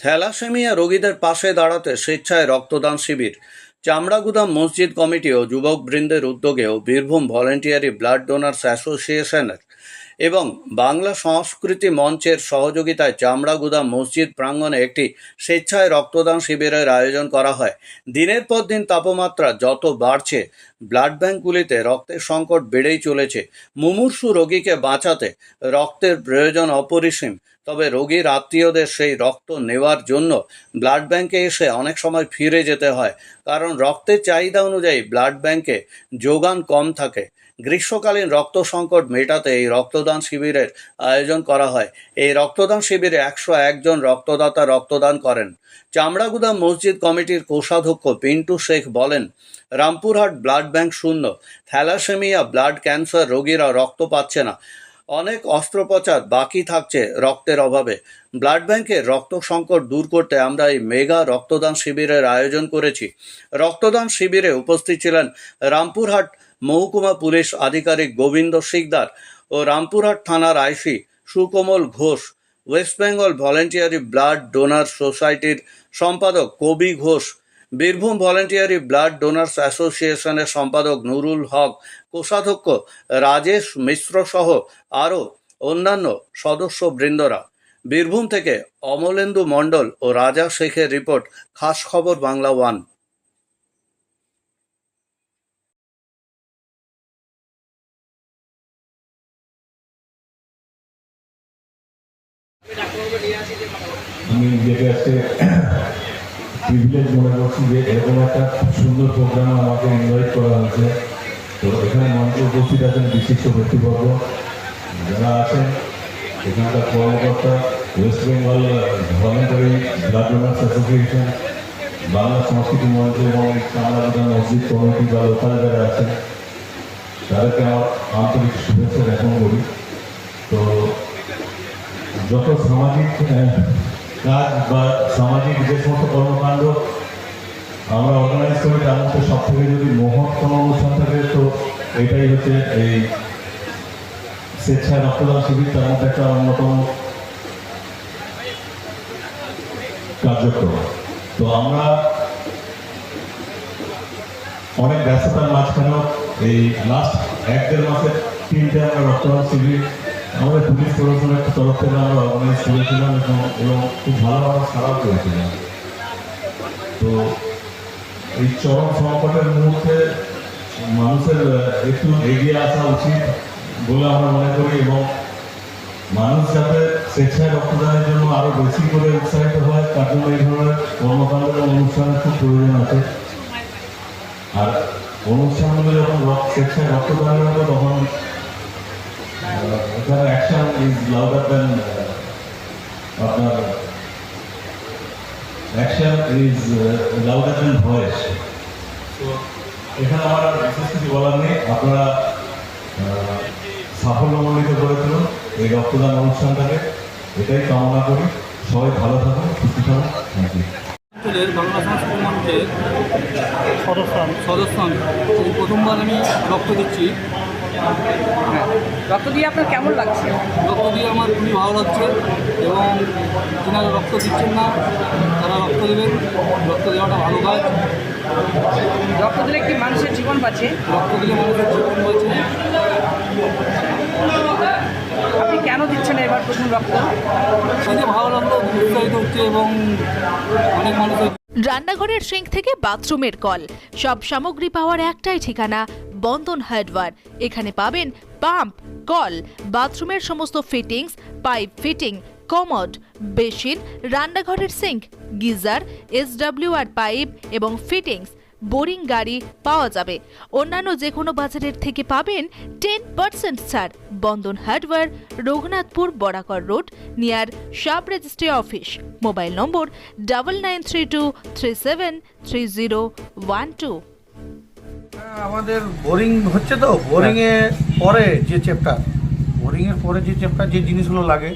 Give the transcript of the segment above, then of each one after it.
Thalassaemia রোগীদের পাশে দাঁড়াতে স্বেচ্ছায় রক্তদান শিবির। চামড়াগুদাম মসজিদ কমিটি ও যুবকবৃন্দের উদ্যোগে ও বীরভূম ভলেন্টিয়ারি ব্লাড ডোনার্স অ্যাসোসিয়েশনের এবং বাংলা সংস্কৃতি মঞ্চের সহযোগিতায় চামড়াগুদাম মসজিদ প্রাঙ্গণে একটি স্বেচ্ছায় রক্তদান শিবিরের আয়োজন করা হয়। দিনের পর দিন তাপমাত্রা যত বাড়ছে, ব্লাড ব্যাঙ্কগুলিতে রক্তের সংকট বেড়েই চলেছে। মুমূর্ষু রোগীকে বাঁচাতে রক্তের প্রয়োজন অপরিসীম। তবে রোগীর আত্মীয়দের সেই রক্ত নেওয়ার জন্য ব্লাড ব্যাংকে এসে অনেক সময় ফিরে যেতে হয়, কারণ রক্তের চাহিদা অনুযায়ী ব্লাড ব্যাংকে যোগান কম থাকে। গ্রীষ্মকালীন রক্ত সংকট মেটাতে এই রক্তদান শিবিরের আয়োজন করা হয়। এই রক্তদান শিবিরে 101 জন রক্তদাতা রক্তদান করেন। চামড়াগুদাম মসজিদ কমিটির কোষাধ্যক্ষ পিন্টু শেখ বলেন, রামপুরহাট ব্লাড ব্যাংক শূন্য। থ্যালাসেমিয়া, ব্লাড ক্যান্সার রোগীরা রক্ত পাচ্ছে না। অনেক অস্ত্রোপচার বাকি থাকছে রক্তের অভাবে। ব্লাড ব্যাংকের রক্ত সংকট দূর করতে আমরা এই মেগা রক্তদান শিবিরের আয়োজন করেছি। রক্তদান শিবিরে উপস্থিত ছিলেন রামপুরহাট মহকুমা পুলিশ আধিকারিক গোবিন্দ শিকদার ও রামপুরহাট থানার IC Sukomal Ghosh, West Bengal voluntary blood donor সোসাইটির সম্পাদক Kabi Ghosh, Birbhum voluntary blood donors অ্যাসোসিয়েশনের সম্পাদক নুরুল হক, কোষাধ্যক্ষ রাজেশ মিশ্র সহ আরও অন্যান্য সদস্যবৃন্দরা। বীরভূম থেকে অমলেন্দু মণ্ডল ও রাজা শেখের রিপোর্ট, খাস খবর বাংলা 1। আমি নিজেকে আজকে প্রিভিলেজ মনে করছি যে এরকম একটা সুন্দর প্রোগ্রাম আমাকে ইনভাইট করা হয়েছে। তো এখানে মঞ্চে উপস্থিত আছেন বিশিষ্ট ব্যক্তিবর্গ যারা আছেন, এখানকার কর্মকর্তা, West Bengal voluntary blood donors association, Bangla সংস্কৃতি মঞ্চ এবং চামড়াগুদাম মসজিদ কমিটি বা লোকাল যারা আছেন, তাদেরকে আমার আন্তরিক শুভেচ্ছা জ্ঞাপন করি। তো যত সামাজিক কাজ বা সামাজিক যে সমস্ত কর্মকাণ্ড আমরা অর্গানাইজ করি, তার মধ্যে সব থেকে যদি মহৎ কোনো অনুষ্ঠান থাকে তো এটাই হচ্ছে এই স্বেচ্ছায় রক্তদান শিবির। তার মধ্যে একটা অন্যতম কার্যক্রম। তো আমরা অনেক ব্যস্ততার মাঝখানেও এই লাস্ট 1-1.5 মাসের 3টে আমরা রক্তদান শিবির আমাদের পুলিশ প্রশাসনের তরফ থেকে আমরা অর্গানাইজ করেছিলাম এবং খুব ভালোভাবে সারাও করেছিলাম। তো এই চরম সংকটের মুহূর্তে মানুষের একটু এগিয়ে আসা উচিত বলে আমরা মনে করি, এবং মানুষ যাতে স্বেচ্ছায় রক্তদানের জন্য আরও বেশি করে উৎসাহিত হয়, তার জন্য এই ধরনের কর্মকাণ্ড এবং অনুষ্ঠানের খুব প্রয়োজন আছে। আর অনুষ্ঠানগুলো যখন স্বেচ্ছায় রক্তদানের হবে তখন অ্যাকশন ইজ লাউডার দ্যান আপনার action is louder than voice. তো এখানে আমার বিশেষ কিছু বলার নেই। আপনারা সাফল্যমণ্ডিত করে তুলুন এই রক্তদান অনুষ্ঠানটাকে, এটাই কামনা করি। সবাই ভালো থাকুন, সুস্থ থাকুন। Thank you. বাংলা সংস্কৃতি মঞ্চের সদস্য আমি প্রথমবার আমি রক্ত দিচ্ছি। রক্ত দিয়ে আপনার কেমন লাগছে? রক্ত দিয়ে আমার খুবই ভালো লাগছে, এবং যারা রক্ত দিচ্ছেন না তারা রক্ত দেবেন। রক্ত দেওয়াটা ভালো কাজ। রক্ত দিলে কি মানুষের জীবন বাঁচে? রক্ত দিলে মানুষের জীবন বাঁচে। আপনি কেন দিচ্ছেন এবার প্রথম রক্ত? সেটা ভালো লাগলো, উৎসাহিত হচ্ছে, এবং অনেক মানুষের রান্নাঘরের সিঙ্ক থেকে বাথরুমের কল, সব সামগ্রী পাওয়ার একটাই ঠিকানা, বন্ধন হার্ডওয়্যার। এখানে পাবেন পাম্প, কল, বাথরুমের সমস্ত fittings, pipe fitting, commode, basin, রান্নাঘরের সিঙ্ক, গিজার, SWR পাইপ এবং ফিটিংস, বোরিং গাড়ি পাওয়া যাবে। অন্যান্য যে কোনো বাজারের থেকে পাবেন 10% ছাড়। Bandhan hardware, Raghunathpur Barakar road, near sub registry office. Mobile number 9932373012। আমাদের বোরিং হচ্ছে, তো বোরিংয়ের পরে যে চ্যাপ্টার যে জিনিসগুলো লাগে,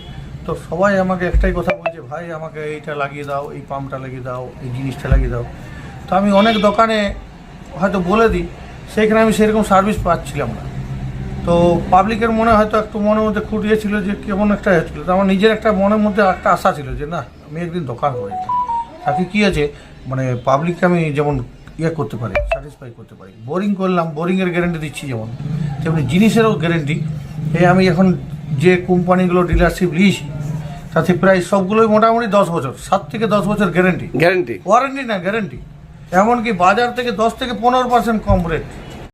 তো সবাই আমাকে একটাই কথা বলছে, ভাই আমাকে এইটা লাগিয়ে দাও, এই পাম্পটা লাগিয়ে দাও, এই জিনিসটা লাগিয়ে দাও। তো আমি অনেক দোকানে হয়তো বলে দিই, সেইখানে আমি সেরকম সার্ভিস পাচ্ছিলাম না। তো তো পাবলিকের মনে হয়তো একটু মনের মধ্যে খুঁটিয়েছিল যে কেমন একটা হয়েছিল। তো আমার নিজের একটা মনের মধ্যে একটা আশা ছিল যে না আমি একদিন দোকান করি, তাতে কী আছে মানে পাবলিককে আমি যেমন করতে পারি, স্যাটিসফাই করতে পারি। বোরিং করলাম, বোরিংয়ের গ্যারেন্টি দিচ্ছি যেমন, তেমনি জিনিসেরও গ্যারেন্টি। আমি এখন যে কোম্পানিগুলো ডিলারশিপ নিয়েছি তাতে প্রায় সবগুলোই মোটামুটি 10 বছর, 7 থেকে 10 বছর গ্যারেন্টি। গ্যারেন্টি ওয়ারেন্টি না, গ্যারেন্টি। এমনকি বাজার থেকে 10 থেকে 15% কম রেট।